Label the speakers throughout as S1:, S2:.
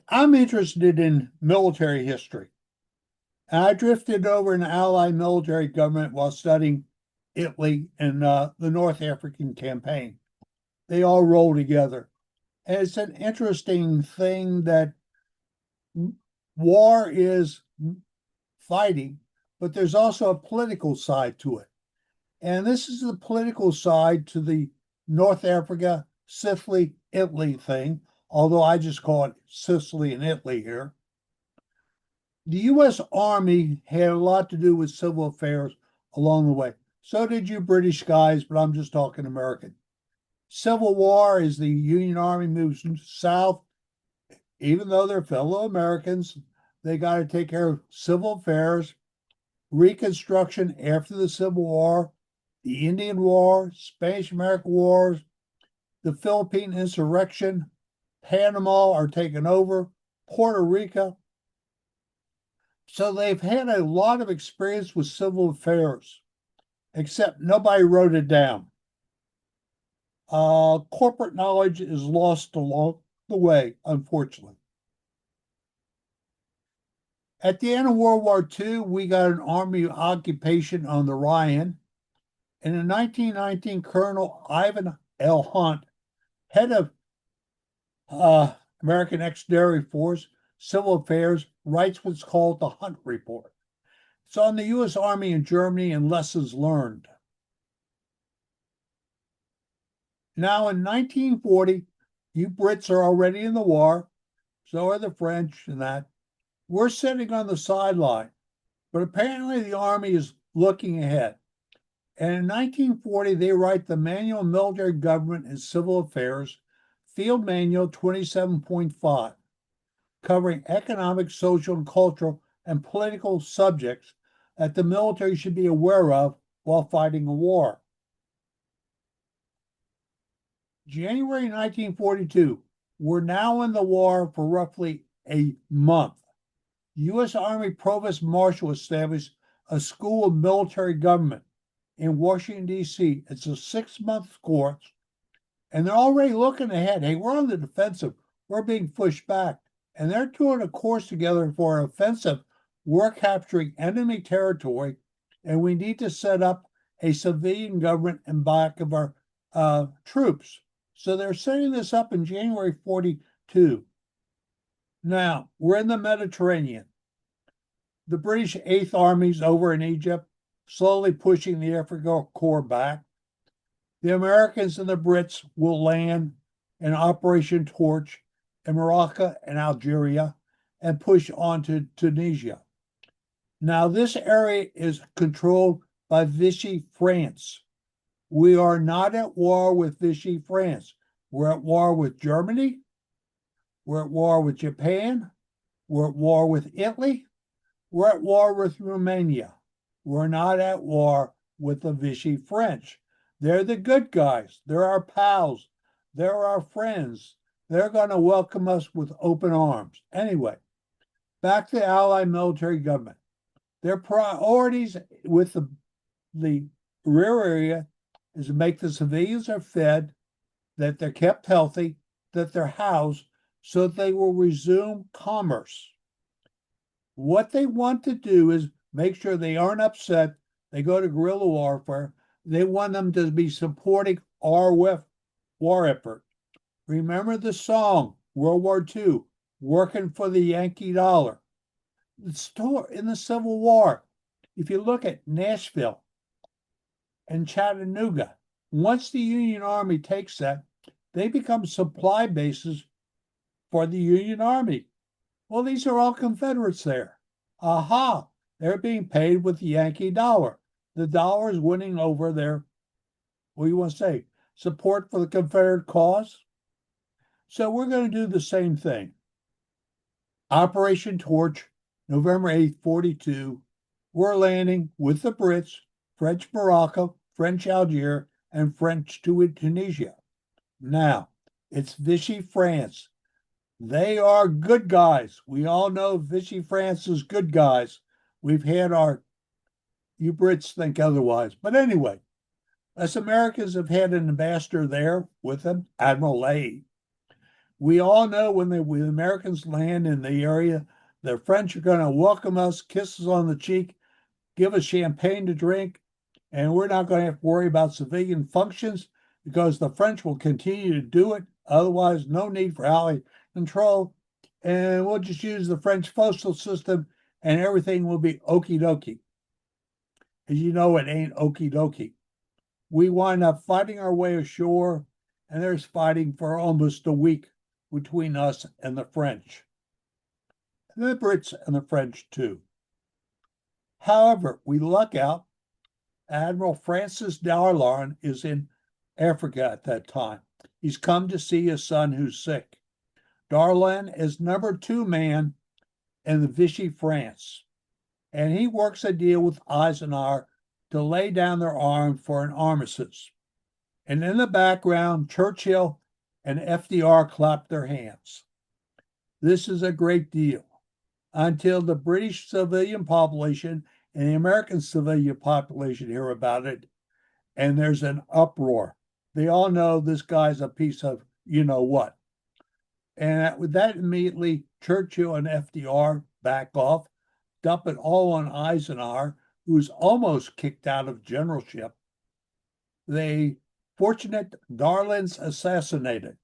S1: I'm interested in military history. And I drifted over an Allied military government while studying Italy and the North African campaign. They all roll together. And it's an interesting thing that war is fighting, but there's also a political side to it. And this is the political side to the North Africa, Sicily, Italy thing, although I just call it Sicily and Italy here. The U.S. Army had a lot to do with civil affairs along the way. So did you British guys, but I'm just talking American. Civil War is the Union Army moves south, even though they're fellow Americans, they got to take care of civil affairs, Reconstruction after the Civil War, the Indian War, Spanish American Wars, the Philippine insurrection, Panama are taken over, Puerto Rico. So they've had a lot of experience with civil affairs, except nobody wrote it down. Corporate knowledge is lost along the way, unfortunately. At the end of World War II, we got an army occupation on the Rhine. And in 1919, Colonel Ivan L. Hunt, head of American Expeditionary Force, Civil Affairs, writes what's called the Hunt Report. It's on the U.S. Army in Germany and lessons learned. Now, in 1940, you Brits are already in the war, so are the French and that. We're sitting on the sideline, but apparently the Army is looking ahead. And in 1940, they write the Manual of Military Government and Civil Affairs, Field Manual 27.5, covering economic, social, and cultural and political subjects that the military should be aware of while fighting a war. January 1942, we're now in the war for roughly a month. U.S. Army Provost Marshal established a School of Military Government in Washington, D.C. It's a 6-month course, and they're already looking ahead. Hey, we're on the defensive. We're being pushed back. And they're doing a course together for an offensive. We're capturing enemy territory, and we need to set up a civilian government in back of our troops. So they're setting this up in January 42. Now, we're in the Mediterranean. The British Eighth Army's over in Egypt, slowly pushing the Afrika Korps back. The Americans and the Brits will land in Operation Torch in Morocco and Algeria and push on to Tunisia. Now, this area is controlled by Vichy France. We are not at war with Vichy France. We're at war with Germany. We're at war with Japan. We're at war with Italy. We're at war with Romania. We're not at war with the Vichy French. They're the good guys. They're our pals. They're our friends. They're going to welcome us with open arms. Anyway, back to the Allied military government. Their priorities with the rear area is to make the civilians are fed, that they're kept healthy, that they're housed, so that they will resume commerce. What they want to do is make sure they aren't upset. They go to guerrilla warfare. They want them to be supporting our war effort. Remember the song, World War II, Working for the Yankee Dollar. In the Civil War, if you look at Nashville and Chattanooga, once the Union Army takes that, they become supply bases for the Union Army. Well, these are all Confederates there. Aha, they're being paid with the Yankee dollar. The dollar is winning over their, what do you want to say, support for the Confederate cause. So we're going to do the same thing. Operation Torch, November 8th, 42. We're landing with the Brits, French Morocco, French Algeria, and French Tunisia. Now, it's Vichy France. They are good guys. We all know Vichy France is good guys. We've had you Brits think otherwise. But anyway, us Americans have had an ambassador there with them, Admiral Leahy. We all know when the Americans land in the area, the French are going to welcome us, kiss us on the cheek, give us champagne to drink, and we're not going to have to worry about civilian functions because the French will continue to do it. Otherwise, no need for Allied control. And we'll just use the French postal system and everything will be okie dokie. As you know, it ain't okie dokie. We wind up fighting our way ashore, and there's fighting for almost a week between us and the French. The Brits and the French, too. However, we luck out. Admiral Francis Darlan is in Africa at that time. He's come to see his son who's sick. Darlan is #2 man in the Vichy France, and he works a deal with Eisenhower to lay down their arms for an armistice. And in the background, Churchill and FDR clap their hands. This is a great deal until the British civilian population and the American civilian population hear about it, and there's an uproar. They all know this guy's a piece of you know what. And with that, immediately, Churchill and FDR back off, dump it all on Eisenhower, who's almost kicked out of generalship. They fortunate Darlan's assassinated,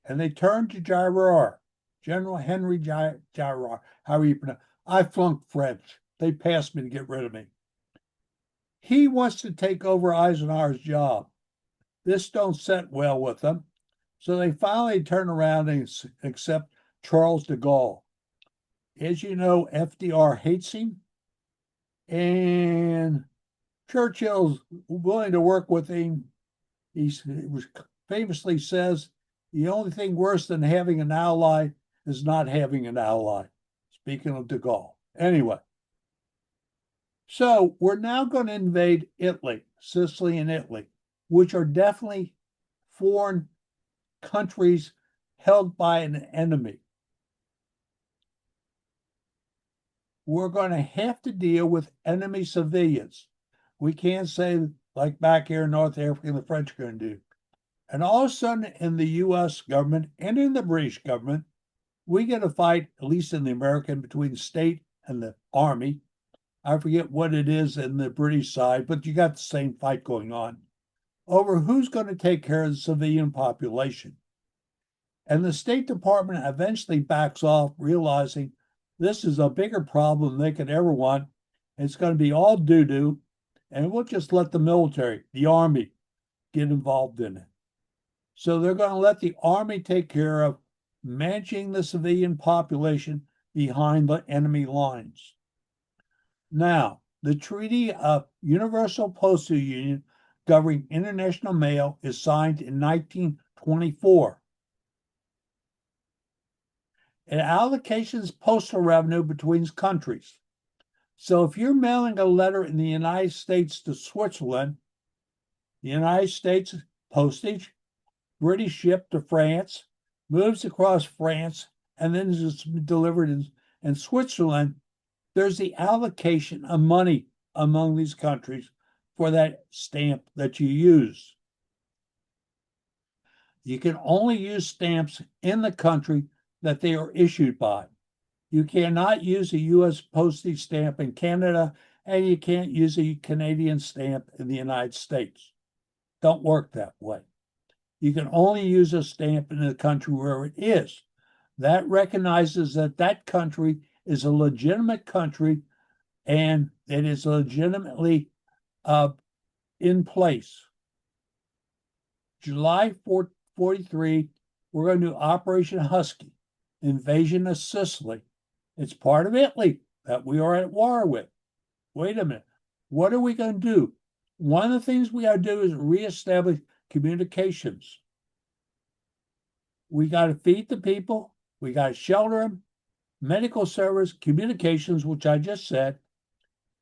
S1: and they turn to Girard, General Henry Girard. How you pronounce? I flunked French. They passed me to get rid of me. He wants to take over Eisenhower's job. This don't set well with them. So they finally turn around and accept Charles de Gaulle. As you know, FDR hates him, and Churchill's willing to work with him. He famously says, the only thing worse than having an ally is not having an ally. Speaking of de Gaulle. Anyway, so we're now going to invade Italy, Sicily and Italy, which are definitely foreign countries held by an enemy. We're going to have to deal with enemy civilians. We can't say like back here in North Africa, the French are going to do. And all of a sudden, in the U.S. government and in the British government, we get a fight, at least in the American, between the state and the army. I forget what it is in the British side, but you got the same fight going on over who's going to take care of the civilian population. And the State Department eventually backs off, realizing this is a bigger problem than they could ever want. It's going to be all doo-doo, and we'll just let the military, the army, get involved in it. So they're going to let the army take care of managing the civilian population behind the enemy lines. Now, the Treaty of Universal Postal Union governing international mail is signed in 1924. It allocations postal revenue between countries. So if you're mailing a letter in the United States to Switzerland, the United States postage, British ship to France, moves across France, and then is delivered in Switzerland, there's the allocation of money among these countries for that stamp that you use. You can only use stamps in the country that they are issued by. You cannot use a U.S. postage stamp in Canada, and you can't use a Canadian stamp in the United States. Don't work that way. You can only use a stamp in the country where it is. That recognizes that that country is a legitimate country and it is legitimately in place. July 43, we're going to do Operation Husky, invasion of Sicily. It's part of Italy that we are at war with. Wait a minute. What are we going to do? One of the things we got to do is reestablish communications. We got to feed the people. We got to shelter them, medical service, communications, which I just said,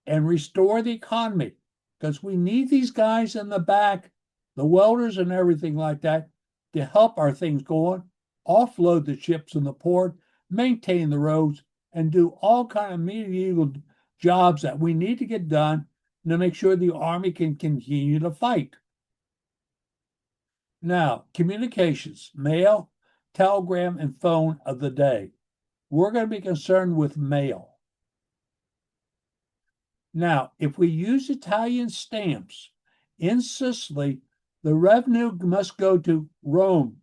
S1: and restore the economy because we need these guys in the back, the welders and everything like that, to help our things go on, offload the ships in the port, maintain the roads, and do all kind of medieval jobs that we need to get done to make sure the army can continue to fight. Now, communications, mail, telegram, and phone of the day. We're going to be concerned with mail. Now, if we use Italian stamps in Sicily, the revenue must go to Rome.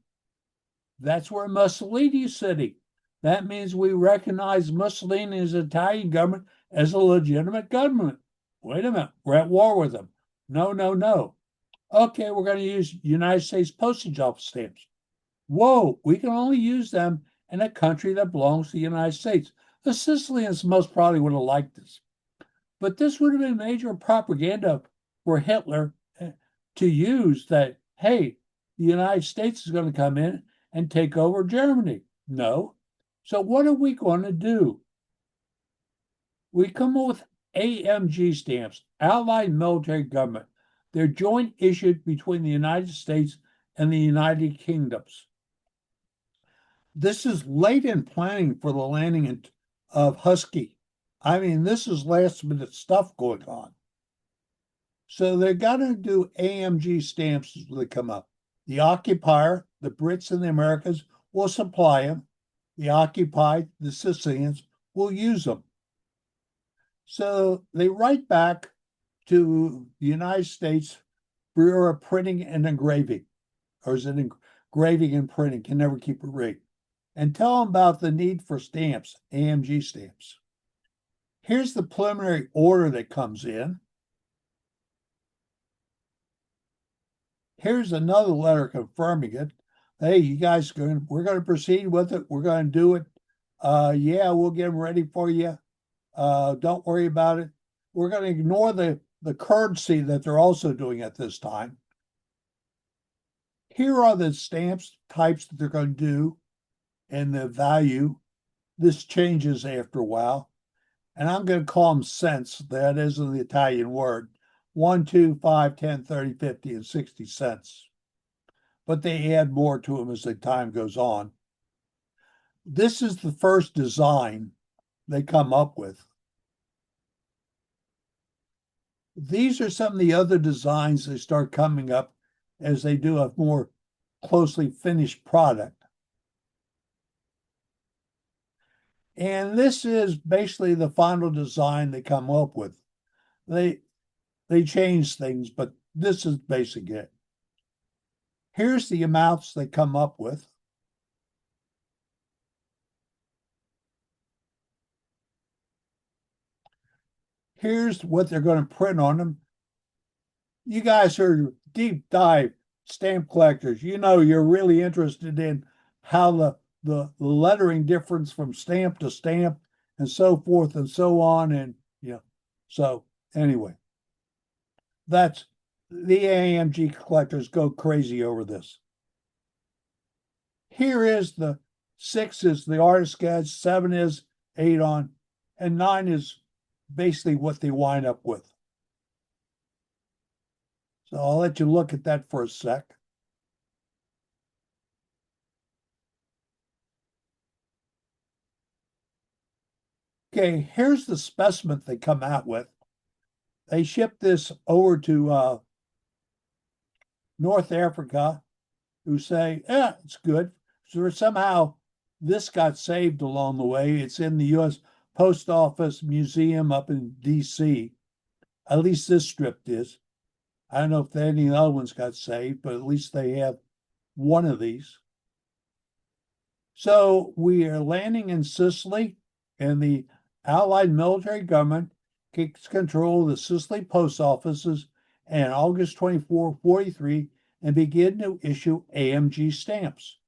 S1: That's where Mussolini's sitting. That means we recognize Mussolini's Italian government as a legitimate government. Wait a minute, we're at war with them. No, no, no. Okay, we're going to use United States Postage Office stamps. Whoa, we can only use them in a country that belongs to the United States. The Sicilians most probably would have liked this. But this would have been major propaganda for Hitler to use that, hey, the United States is going to come in and take over Germany. No. So what are we going to do? We come up with AMG stamps, Allied Military Government. They're joint issued between the United States and the United Kingdoms. This is late in planning for the landing of Husky. I mean, this is last minute stuff going on. So they're going to do AMG stamps as they come up. The occupier, the Brits and the Americans, will supply them. The occupied, the Sicilians, will use them. So they write back to the United States Bureau of Printing and Engraving, or is it engraving and printing? Can never keep it right. And tell them about the need for stamps, AMG stamps. Here's the preliminary order that comes in. Here's another letter confirming it. Hey, you guys, we're going to proceed with it. We're going to do it. Yeah, we'll get them ready for you. Don't worry about it. We're going to ignore the currency that they're also doing at this time. Here are the stamps types that they're going to do and the value. This changes after a while. And I'm going to call them cents. That is the Italian word. 1, 2, 5, 10, 30, 50, and 60 cents. But they add more to them as the time goes on. This is the first design they come up with. These are some of the other designs they start coming up as they do a more closely finished product. And this is basically the final design they come up with. They change things, but this is basically it. Here's the amounts they come up with. Here's what they're going to print on them. You guys are deep dive stamp collectors. You know you're really interested in how the lettering difference from stamp to stamp and so forth and so on. And so anyway, that's the AMG collectors go crazy over this. Here is the 6 is the artist sketch, 7 is 8 on, and 9 is basically what they wind up with. So I'll let you look at that for a sec. Okay, here's the specimen they come out with. They ship this over to North Africa, who say, yeah, it's good. So somehow this got saved along the way. It's in the U.S. Post Office Museum up in D.C. At least this strip is. I don't know if any other ones got saved, but at least they have one of these. So we are landing in Sicily, and the Allied military government takes control of the Sicily post offices in August 24, 43, and begin to issue AMG stamps.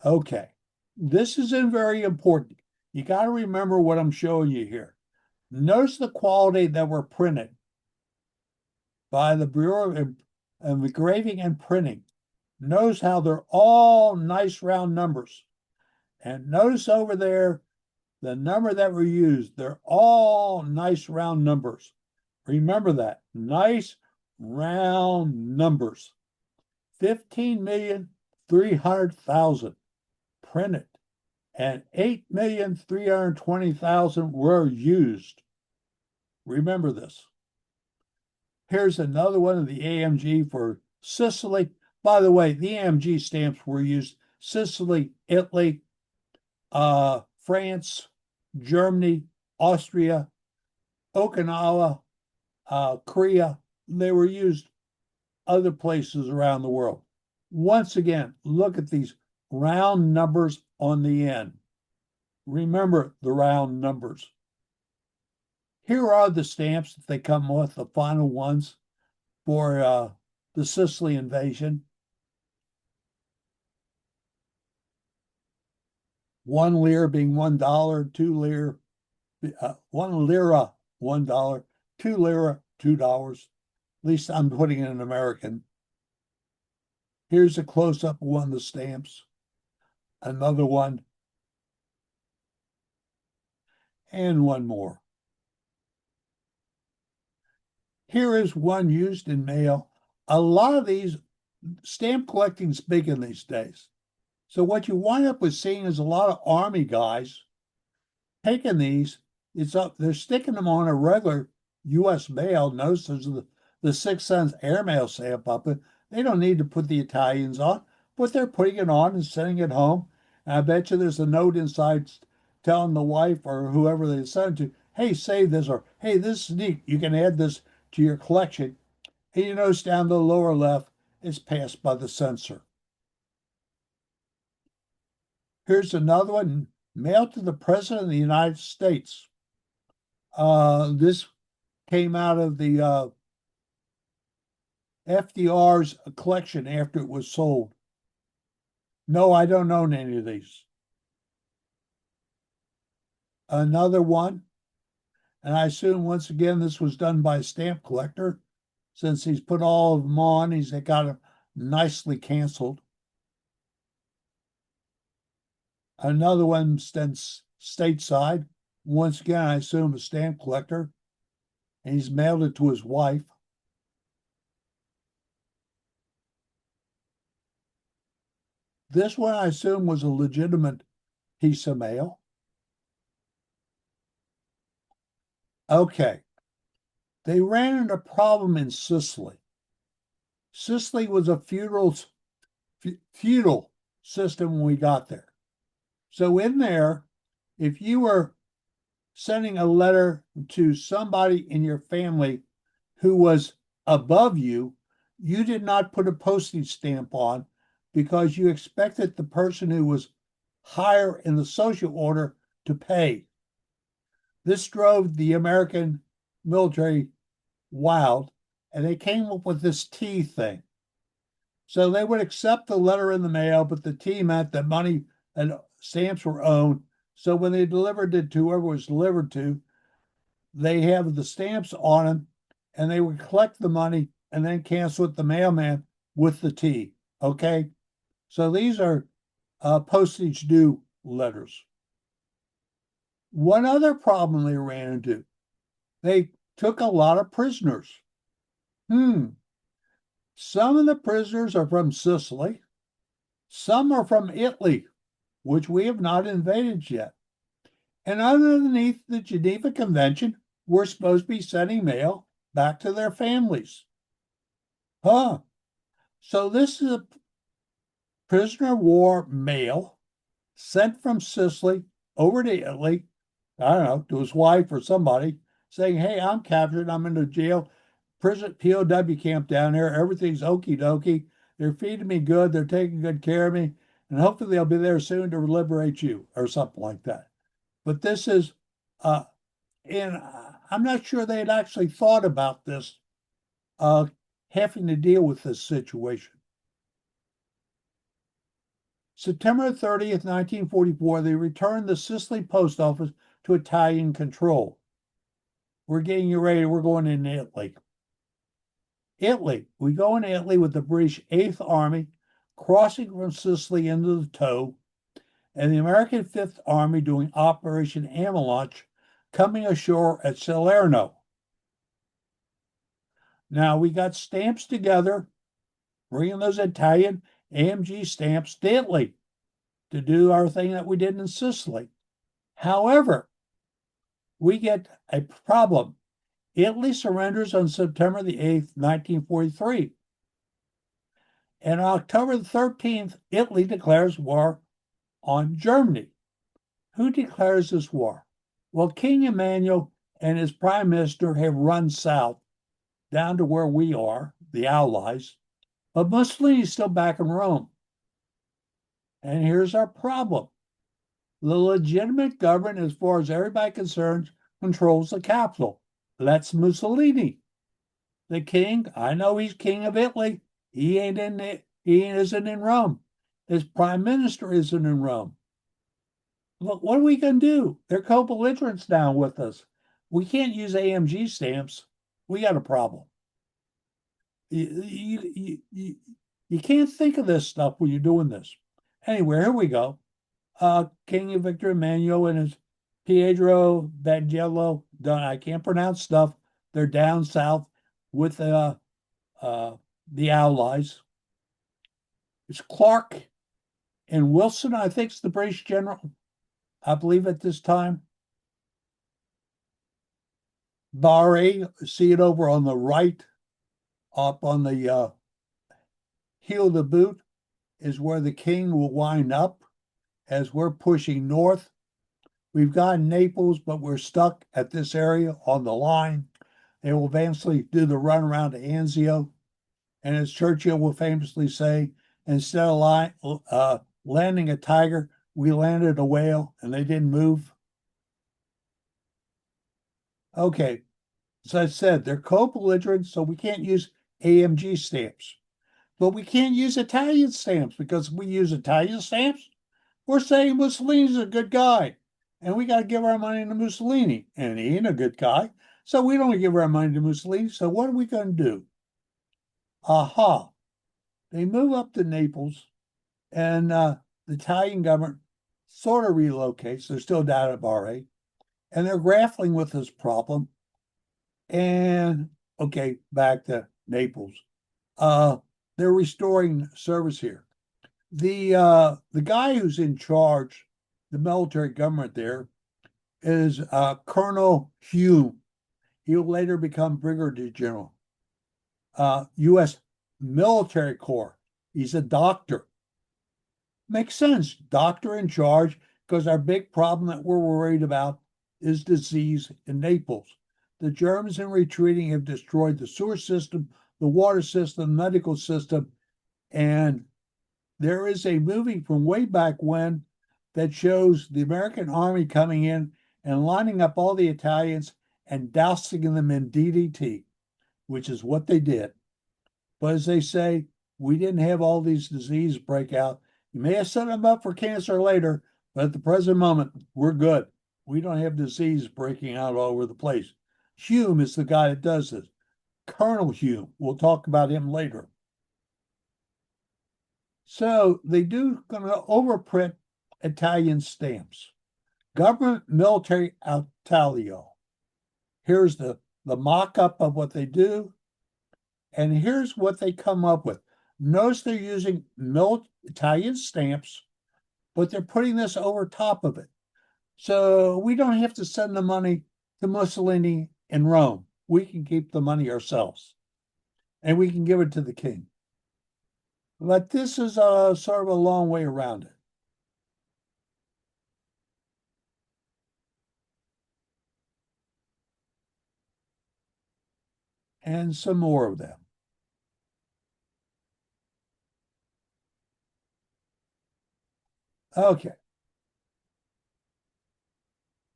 S1: Okay, this is very important. You got to remember what I'm showing you here. Notice the quality that were printed by the Bureau of Engraving and Printing. Notice how they're all nice round numbers. And notice over there, the number that were used, they're all nice round numbers. Remember that, nice round numbers. 15,300,000 printed and 8,320,000 were used. Remember this. Here's another one of the AMG for Sicily. By the way, the AMG stamps were used Sicily, Italy, France, Germany, Austria, Okinawa, Korea. They were used other places around the world. Once again, look at these round numbers on the end. Remember the round numbers. Here are the stamps that they come with, the final ones for the Sicily invasion. 1 lira being $1, 2 lira, 1 lira, $1, 2 lira, $2. At least I'm putting it in American. Here's a close-up of one of the stamps. Another one. And one more. Here is one used in mail. A lot of these, stamp collecting's big in these days. So what you wind up with seeing is a lot of Army guys taking these. They're sticking them on a regular U.S. mail. Notice there's the 6 cents airmail stamp up it. They don't need to put the Italians on, but they're putting it on and sending it home. And I bet you there's a note inside telling the wife or whoever they send it to, hey, save this, or hey, this is neat. You can add this to your collection. And you notice down the lower left, it's passed by the censor. Here's another one, mailed to the President of the United States. This came out of the FDR's collection after it was sold. No, I don't own any of these. Another one, and I assume once again this was done by a stamp collector. Since he's put all of them on, he's got them nicely canceled. Another one stateside. Once again, I assume a stamp collector. And he's mailed it to his wife. This one, I assume, was a legitimate piece of mail. Okay. They ran into a problem in Sicily. Sicily was a feudal system when we got there. So in there, if you were sending a letter to somebody in your family who was above you, you did not put a postage stamp on because you expected the person who was higher in the social order to pay. This drove the American military wild, and they came up with this T thing. So they would accept the letter in the mail, but the T meant that money and stamps were owed. So when they delivered it to whoever was delivered to, they have the stamps on them, and they would collect the money and then cancel it the mailman with the T. Okay? So these are postage due letters. One other problem they ran into, they took a lot of prisoners. Some of the prisoners are from Sicily. Some are from Italy, which we have not invaded yet. And underneath the Geneva Convention, we're supposed to be sending mail back to their families. So this is a prisoner of war mail sent from Sicily over to Italy, I don't know, to his wife or somebody, saying, hey, I'm captured, I'm in the jail, prison POW camp down there, everything's okie dokie, they're feeding me good, they're taking good care of me, and hopefully they'll be there soon to liberate you, or something like that. But this is, and I'm not sure they had actually thought about this, having to deal with this situation. September 30th, 1944, they returned the Sicily post office to Italian control. We're getting you ready. We're going into Italy. We go into Italy with the British 8th Army crossing from Sicily into the Toe, and the American 5th Army doing Operation Avalanche coming ashore at Salerno. Now, we got stamps together, bringing those Italian AMG stamps to Italy to do our thing that we did in Sicily. However, we get a problem. Italy surrenders on September the 8th, 1943. And on October the 13th, Italy declares war on Germany. Who declares this war? Well, King Emmanuel and his prime minister have run south down to where we are, the Allies, but Mussolini's still back in Rome. And here's our problem. The legitimate government, as far as everybody concerned, controls the capital. That's Mussolini. The king, I know he's king of Italy. He isn't in Rome. His prime minister isn't in Rome. Look, what are we going to do? They're co-belligerents now with us. We can't use AMG stamps. We got a problem. You can't think of this stuff when you're doing this. Anyway, here we go. King Victor Emmanuel and his Pietro Bangello, I can't pronounce stuff. They're down south with the Allies. It's Clark and Wilson, I think, is the British general, I believe, at this time. Barre, see it over on the right, up on the heel of the boot, is where the king will wind up as we're pushing north. We've got Naples, but we're stuck at this area on the line. They will eventually do the run around to Anzio. And as Churchill will famously say, instead of landing a tiger, we landed a whale, and they didn't move. Okay, as I said, they're co-belligerents, so we can't use AMG stamps. But we can't use Italian stamps, because if we use Italian stamps, we're saying Mussolini's a good guy. And we got to give our money to Mussolini. And he ain't a good guy. So we don't give our money to Mussolini. So what are we going to do? Aha. They move up to Naples, and the Italian government sort of relocates. They're still down at Barre. And they're grappling with this problem. And, okay, back to Naples. They're restoring service here. The guy who's in charge, the military government there, is Colonel Hume. He'll later become Brigadier General. U.S. Military Corps. He's a doctor. Makes sense. Doctor in charge, because our big problem that we're worried about is disease in Naples. The Germans in retreating have destroyed the sewer system, the water system, medical system, and there is a movie from way back when that shows the American army coming in and lining up all the Italians and dousing them in DDT, which is what they did. But as they say, we didn't have all these diseases break out. You may have set them up for cancer later, but at the present moment, we're good. We don't have disease breaking out all over the place. Hume is the guy that does this. Colonel Hume. We'll talk about him later. So they do going to overprint Italian stamps. Government Military Italio. Here's the mock-up of what they do. And here's what they come up with. Notice they're using Italian stamps, but they're putting this over top of it. So we don't have to send the money to Mussolini in Rome. We can keep the money ourselves. And we can give it to the king. But this is sort of a long way around it. And some more of them. Okay.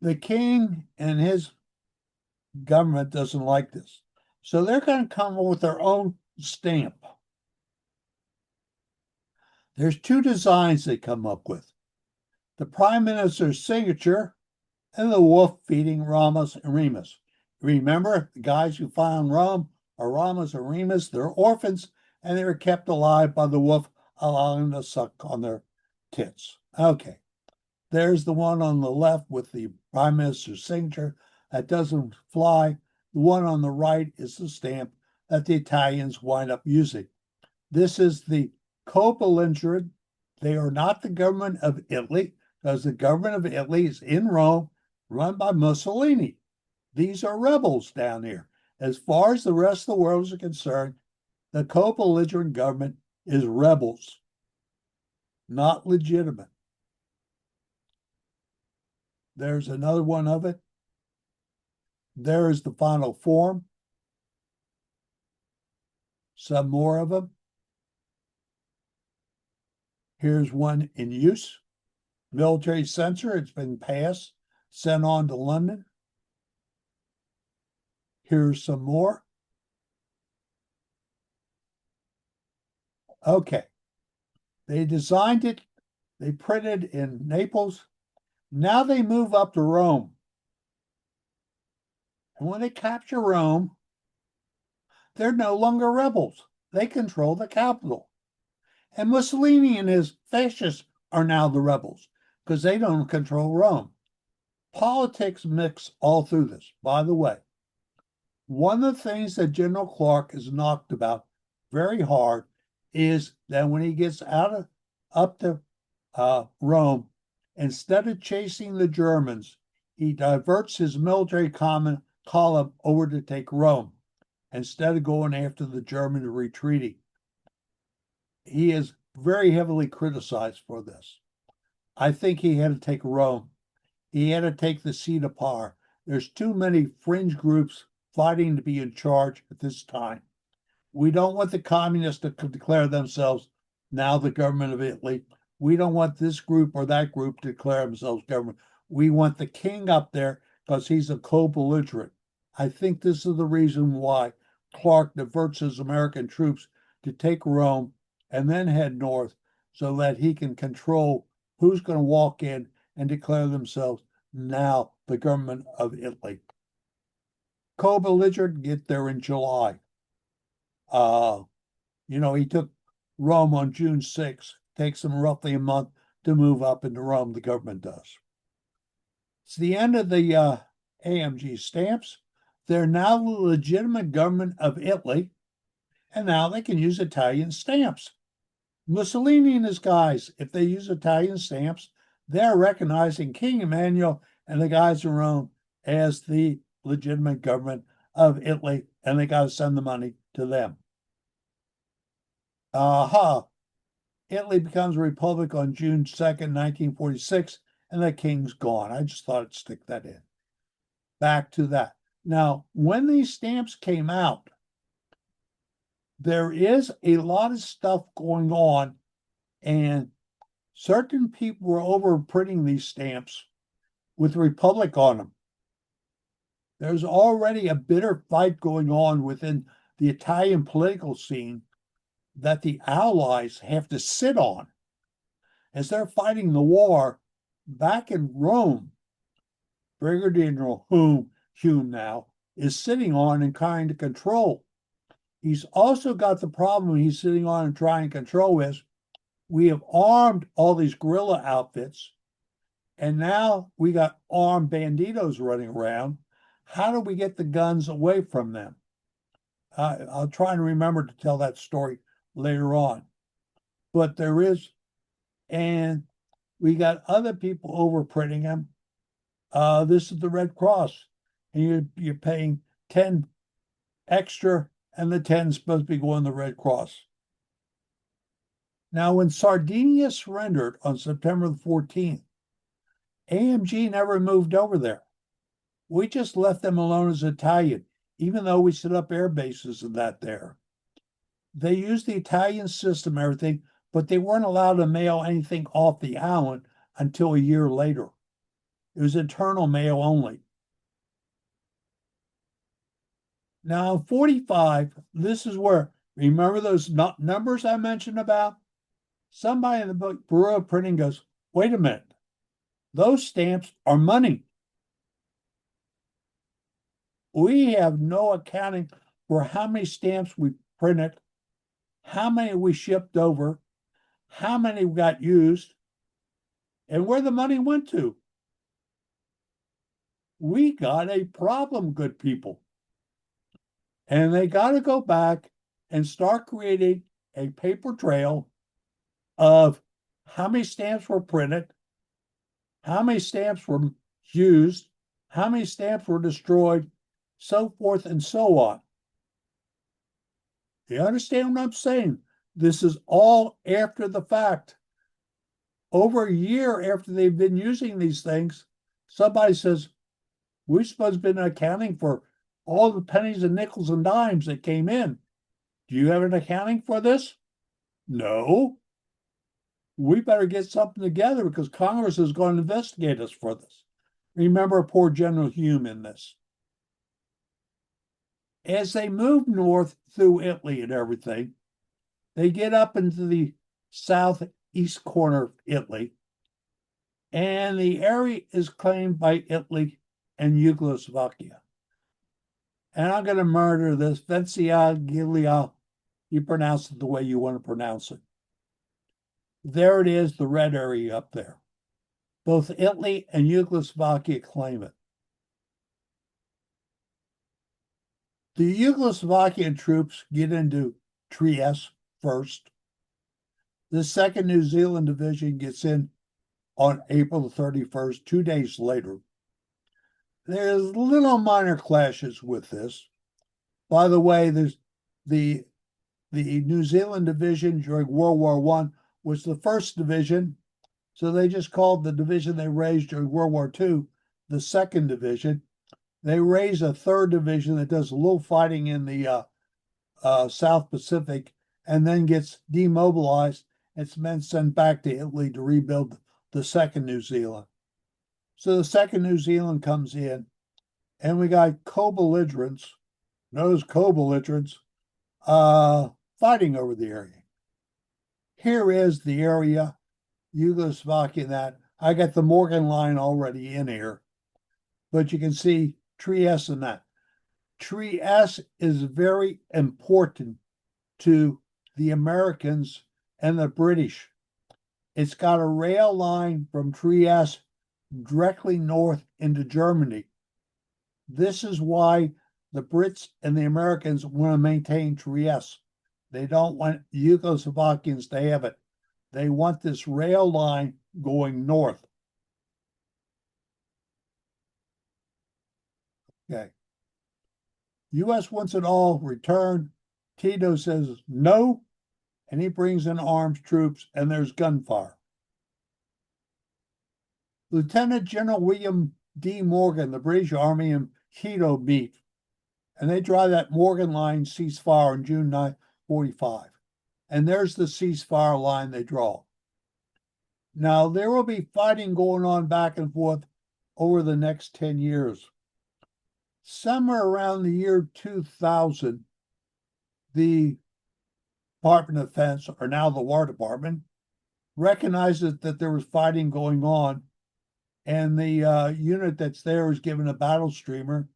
S1: The king and his government doesn't like this. So they're going to come up with their own stamp. There's two designs they come up with. The prime minister's signature and the wolf feeding Ramos and Remus. Remember, the guys who found Rome are Ramos and Remus. They're orphans, and they were kept alive by the wolf, allowing them to suck on their tits. Okay. There's the one on the left with the prime minister's signature. That doesn't fly. The one on the right is the stamp that the Italians wind up using. This is the co-belligerent. They are not the government of Italy, because the government of Italy is in Rome, run by Mussolini. These are rebels down here. As far as the rest of the world is concerned, the co-belligerent government is rebels, not legitimate. There's another one of it. There is the final form. Some more of them. Here's one in use. Military censor. It's been passed, sent on to London. Here's some more. Okay. They designed it. They printed in Naples. Now they move up to Rome. And when they capture Rome, they're no longer rebels. They control the capital. And Mussolini and his fascists are now the rebels because they don't control Rome. Politics mix all through this. By the way, one of the things that General Clark is knocked about very hard is that when he gets up to Rome, instead of chasing the Germans, he diverts his military column over to take Rome instead of going after the Germans retreating. He is very heavily criticized for this. I think he had to take Rome. He had to take the seat of power. There's too many fringe groups fighting to be in charge at this time. We don't want the communists to declare themselves now the government of Italy. We don't want this group or that group to declare themselves government. We want the king up there because he's a co-belligerent. I think this is the reason why Clark diverts his American troops to take Rome and then head north so that he can control who's going to walk in and declare themselves now the government of Italy. Co-belligerent get there in July. He took Rome on June 6th. Takes them roughly a month to move up into Rome, the government does. It's the end of the AMG stamps. They're now the legitimate government of Italy, and now they can use Italian stamps. Mussolini and his guys, if they use Italian stamps, they're recognizing King Emmanuel and the guys in Rome as the legitimate government of Italy, and they got to send the money to them. Italy becomes a republic on June 2nd, 1946, and the king's gone. I just thought I'd stick that in. Back to that. Now, when these stamps came out, there is a lot of stuff going on, and certain people were overprinting these stamps with Republic on them. There's already a bitter fight going on within the Italian political scene that the Allies have to sit on as they're fighting the war back in Rome. Brigadier General Hume now is sitting on and trying to control. He's also got the problem he's sitting on and trying to control is we have armed all these guerrilla outfits, and now we got armed banditos running around. How do we get the guns away from them? I'll try and remember to tell that story later on. But there is, and we got other people overprinting them. This is the Red Cross, and you're paying 10 extra, and the 10 is supposed to be going to the Red Cross. Now, when Sardinia surrendered on September the 14th, AMG never moved over there. We just left them alone as Italian, even though we set up air bases and that there. They used the Italian system, everything, but they weren't allowed to mail anything off the island until a year later. It was internal mail only. Now, in 45, this is where, remember those numbers I mentioned about? Somebody in the book, Bureau of Printing goes, wait a minute, those stamps are money. We have no accounting for how many stamps we printed, how many we shipped over, how many got used, and where the money went to. We got a problem, good people. And they got to go back and start creating a paper trail of how many stamps were printed, how many stamps were used, how many stamps were destroyed, so forth and so on. You understand what I'm saying? This is all after the fact. Over a year after they've been using these things, somebody says, we're supposed to have been accounting for all the pennies and nickels and dimes that came in. Do you have an accounting for this? No. We better get something together because Congress is going to investigate us for this. Remember poor General Hume in this. As they move north through Italy and everything, they get up into the southeast corner of Italy, and the area is claimed by Italy and Yugoslavia. And I'm going to murder this Vencia Gilia. You pronounce it the way you want to pronounce it. There it is, the red area up there. Both Italy and Yugoslavia claim it. The Yugoslavian troops get into Trieste first. The 2nd New Zealand Division gets in on April the 31st, 2 days later. There's little minor clashes with this. By the way, there's the New Zealand Division during World War I was the 1st Division, so they just called the division they raised during World War II the 2nd Division. They raise a 3rd Division that does a little fighting in the South Pacific and then gets demobilized. Its men sent back to Italy to rebuild the 2nd New Zealand. So the 2nd New Zealand comes in, and we got co-belligerents, notice co-belligerents, fighting over the area. Here is the area, Yugoslavia, that I got the Morgan line already in here, but you can see Trieste and that. Trieste is very important to the Americans and the British. It's got a rail line from Trieste directly north into Germany. This is why the Brits and the Americans want to maintain Trieste. They don't want Yugoslovakians to have it. They want this rail line going north. Okay. U.S. wants it all returned. Tito says no, and he brings in armed troops, and there's gunfire. Lieutenant General William D. Morgan, the British Army, and Tito meet, and they draw that Morgan line ceasefire on June 9, 1945. And there's the ceasefire line they draw. Now, there will be fighting going on back and forth over the next 10 years. Somewhere around the year 2000, the Department of Defense, or now the War Department, recognizes that there was fighting going on, and the unit that's there was given a battle streamer,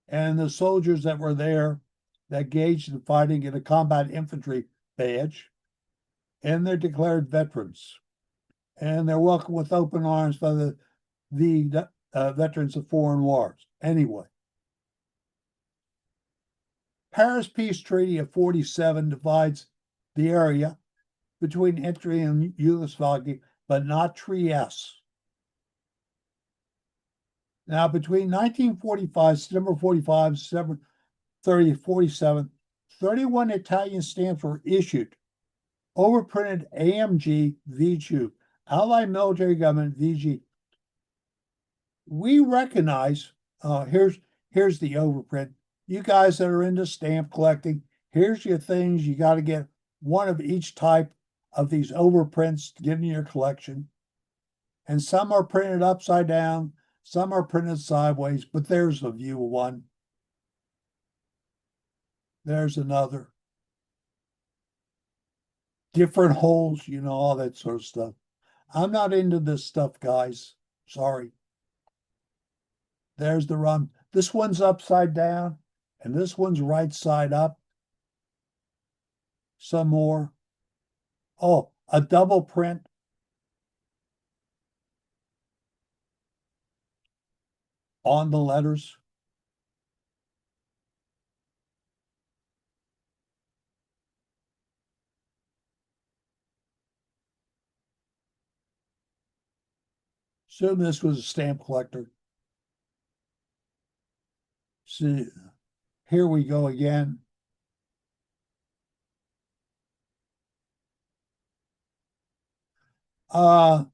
S1: and the soldiers that were there that engaged in fighting get a combat infantry badge, and they're declared veterans. And they're welcomed with open arms by the veterans of foreign wars. Anyway, Paris Peace Treaty of 47 divides the area between Italy and Yugoslavia, but not Trieste. Now, between 1945, September 45, September 30, 47, 31 Italian stamps were issued, overprinted AMG VG, Allied Military Government VG. We recognize, here's the overprint. You guys that are into stamp collecting, here's your things. You got to get one of each type of these overprints to get in your collection. And some are printed upside down, some are printed sideways, but there's a view of one. There's another. Different holes, you know, all that sort of stuff. I'm not into this stuff, guys. Sorry. There's the run. This one's upside down, and this one's right side up. Some more. Oh, a double print. On the letters. Assume this was a stamp collector. See, here we go again. Robert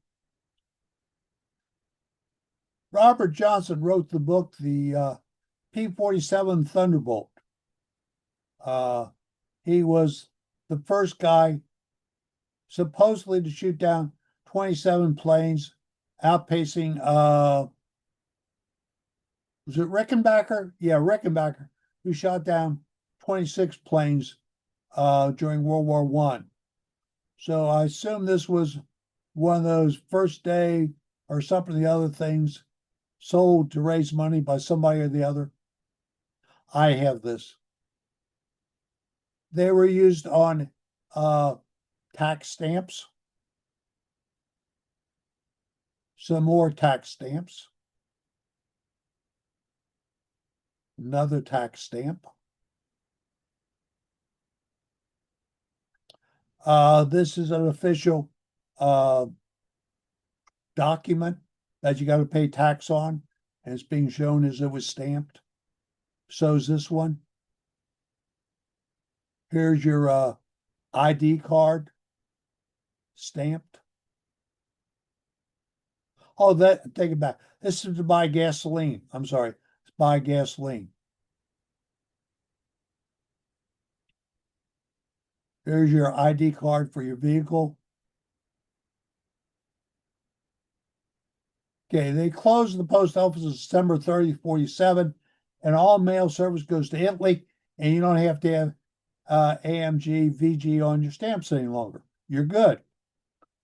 S1: Johnson wrote the book, the P-47 Thunderbolt. He was the first guy supposedly to shoot down 27 planes, outpacing, was it Rickenbacker? Yeah, Rickenbacker, who shot down 26 planes during World War One. So I assume this was one of those first day or something of the other things sold to raise money by somebody or the other. I have this. They were used on tax stamps. Some more tax stamps. Another tax stamp. This is an official document that you got to pay tax on, and it's being shown as it was stamped. So is this one. Here's your ID card stamped. Oh, take it back. This is to buy gasoline. I'm sorry, it's buy gasoline. Here's your ID card for your vehicle. Okay, they closed the post office on December 30, 47, and all mail service goes to Italy, and you don't have to have AMG, VG on your stamps any longer. You're good.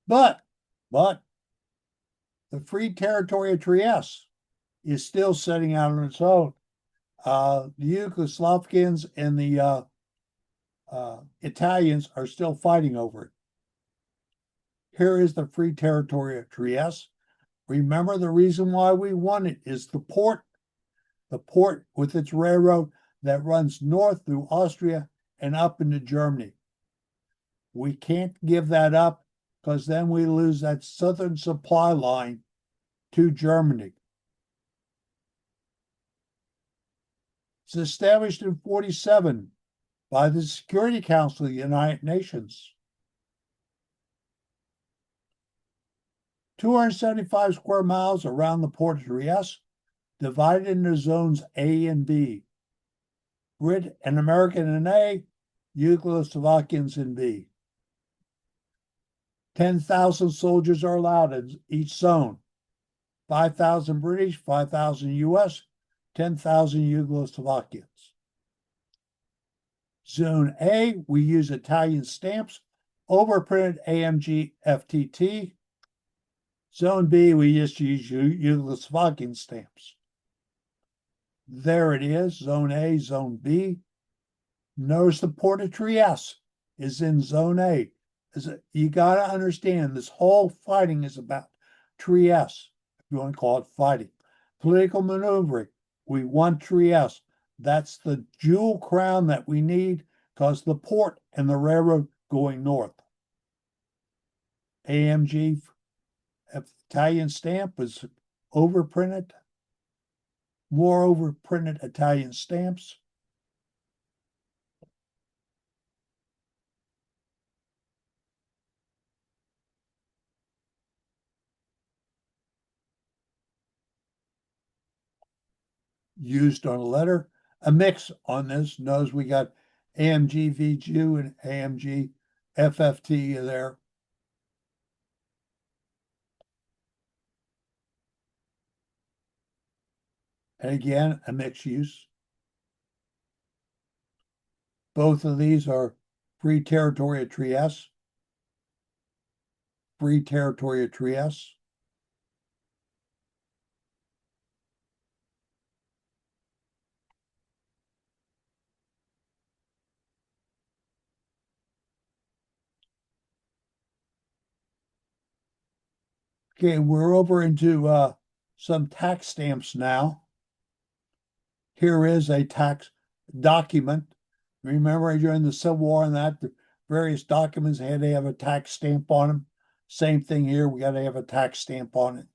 S1: But the Free Territory of Trieste is still sitting out on its own. The Yugoslavs and the Italians are still fighting over it. Here is the Free Territory of Trieste. Remember, the reason why we won it is the port with its railroad that runs north through Austria and up into Germany. We can't give that up because then we lose that southern supply line to Germany. It's established in 47 by the Security Council of the United Nations. 275 square miles around the port of Trieste, divided into zones A and B. Brit and American in A, Yugoslovakians in B. 10,000 soldiers are allowed in each zone. 5,000 British, 5,000 US, 10,000 Yugoslovakians. Zone A, we use Italian stamps, overprinted AMG FTT. Zone B, we just use Yugoslovakian stamps. There it is, Zone A, Zone B. Notice the port of Trieste is in Zone A. You got to understand, this whole fighting is about Trieste, if you want to call it fighting. Political maneuvering. We want Trieste. That's the jewel crown that we need because the port and the railroad going north. AMG Italian stamp is overprinted. More overprinted Italian stamps. Used on a letter. A mix on this knows we got AMG VG and AMG FFT there. And again, a mixed use. Both of these are Free Territory of Trieste. Free Territory of Trieste. Okay, we're over into some tax stamps now. Here is a tax document. Remember during the Civil War and that, the various documents had to have a tax stamp on them. Same thing here, we got to have a tax stamp on it.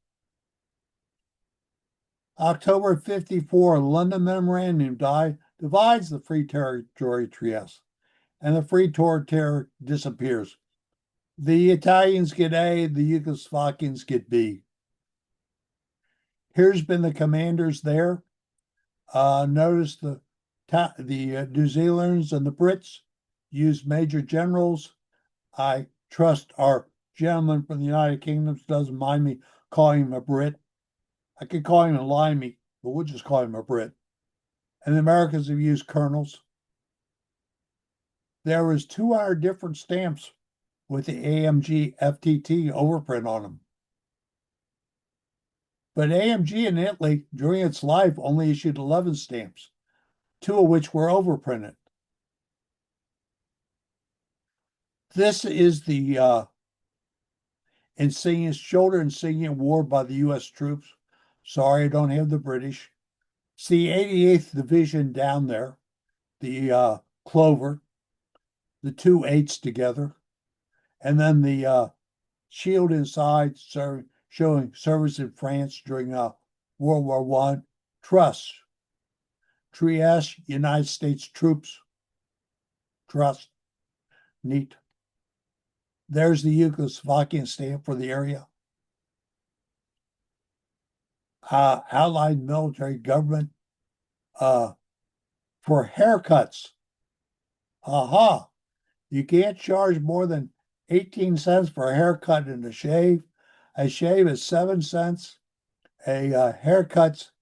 S1: October 54, London Memorandum divides the Free Territory of Trieste, and the Free Territory disappears. The Italians get A, the Yugoslavians get B. Here's been the commanders there. Notice the New Zealanders and the Brits use major generals. I trust our gentleman from the United Kingdom doesn't mind me calling him a Brit. I could call him a limey, but we'll just call him a Brit. And the Americans have used colonels. There was 200 different stamps with the AMG FTT overprint on them. But AMG in Italy, during its life, only issued 11 stamps, 2 of which were overprinted. This is the insignia, shoulder insignia worn by the U.S. troops. Sorry, I don't have the British. It's the 88th Division down there, the clover, the 2 8s together, and then the shield inside showing service in France during World War I. Trust. Trieste, United States troops. Trust. Neat. There's the Yugoslavian stamp for the area. Allied military government for haircuts. Aha. You can't charge more than 18 cents for a haircut and a shave. A shave is 7 cents. A haircut's,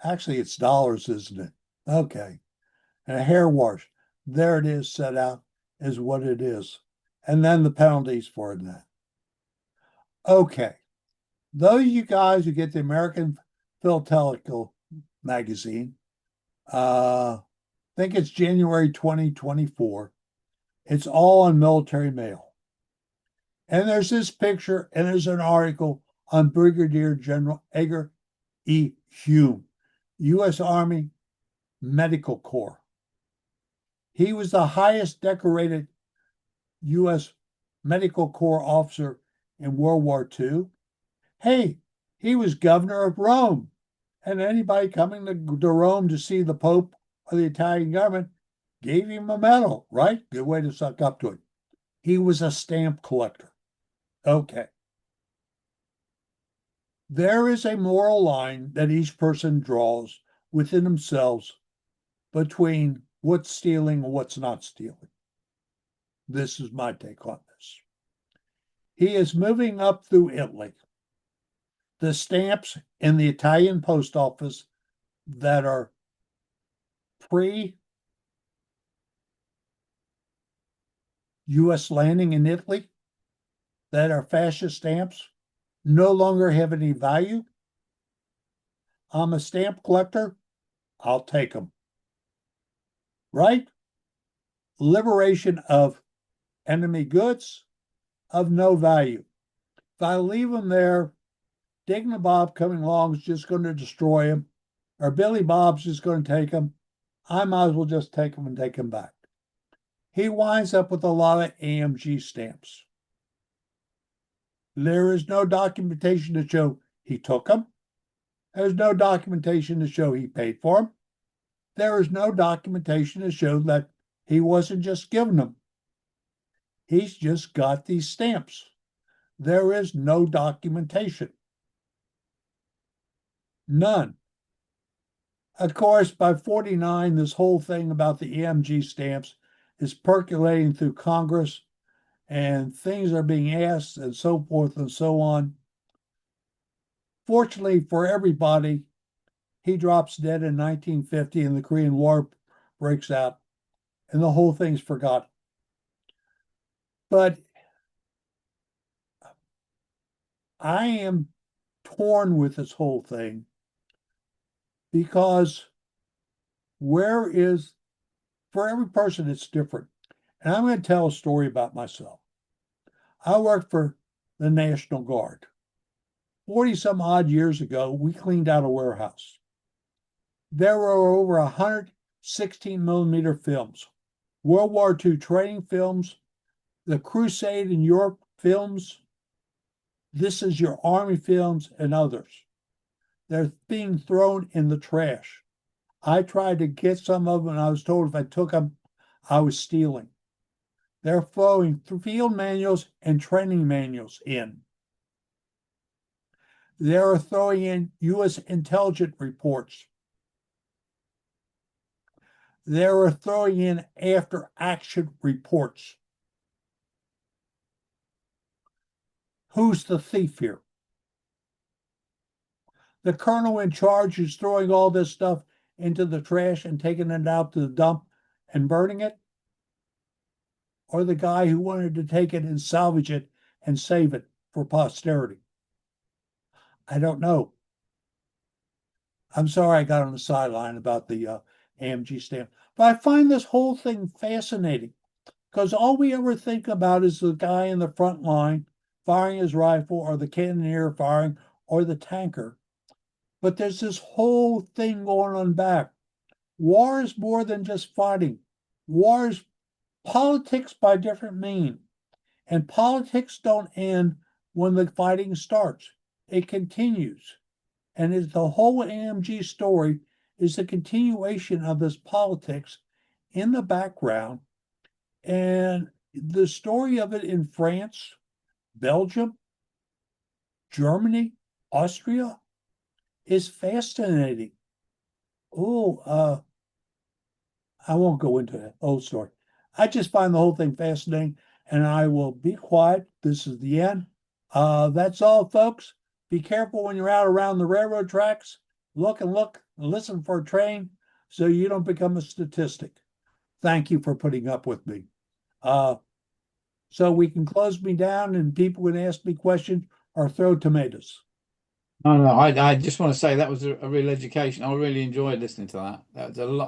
S1: actually it's dollars, isn't it? Okay. And a hair wash. There it is, set out is what it is. And then the penalties for that. Okay. Those of you guys who get the American Philatelical magazine, I think it's January 2024. It's all on military mail. And there's this picture, and there's an article on Brigadier General Edgar E. Hume, U.S. Army Medical Corps. He was the highest decorated U.S. Medical Corps officer in World War II. Hey, he was governor of Rome. And anybody coming to Rome to see the Pope or the Italian government gave him a medal, right? Good way to suck up to it. He was a stamp collector. Okay. There is a moral line that each person draws within themselves between what's stealing and what's not stealing. This is my take on this. He is moving up through Italy. The stamps in the Italian post office that are pre-U.S. landing in Italy, that are fascist stamps, no longer have any value. I'm a stamp collector. I'll take them. Right? Liberation of enemy goods of no value. If I leave them there, Dick and Bob coming along is just going to destroy them, or Billy Bob's just going to take them. I might as well just take them and take them back. He winds up with a lot of AMG stamps. There is no documentation to show he took them. There's no documentation to show he paid for them. There is no documentation to show that he wasn't just giving them. He's just got these stamps. There is no documentation. None. Of course, by 49, this whole thing about the AMG stamps is percolating through Congress, and things are being asked and so forth and so on. Fortunately for everybody, he drops dead in 1950 and the Korean War breaks out, and the whole thing's forgotten. But I am torn with this whole thing because for every person, it's different. And I'm going to tell a story about myself. I worked for the National Guard. 40 some odd years ago, we cleaned out a warehouse. There were over 100 16mm films, World War II training films, the Crusade in Europe films, This Is Your Army films, and others. They're being thrown in the trash. I tried to get some of them, and I was told if I took them, I was stealing. They're throwing field manuals and training manuals in. They're throwing in U.S. intelligence reports. They're throwing in after action reports. Who's the thief here? The colonel in charge is throwing all this stuff into the trash and taking it out to the dump and burning it? Or the guy who wanted to take it and salvage it and save it for posterity? I don't know. I'm sorry I got on the sideline about the AMG stamp, but I find this whole thing fascinating because all we ever think about is the guy in the front line firing his rifle, or the cannoneer firing, or the tanker. But there's this whole thing going on back. War is more than just fighting. War is politics by different means. And politics don't end when the fighting starts. It continues. And the whole AMG story is a continuation of this politics in the background. And the story of it in France, Belgium, Germany, Austria is fascinating. Oh, I won't go into that whole story. I just find the whole thing fascinating, and I will be quiet. This is the end. That's all, folks. Be careful when you're out around the railroad tracks. Look and listen for a train so you don't become a statistic. Thank you for putting up with me. So we can close me down and people can ask me questions or throw tomatoes.
S2: No, I just want to say that was a real education. I really enjoyed listening to that. That was a lot.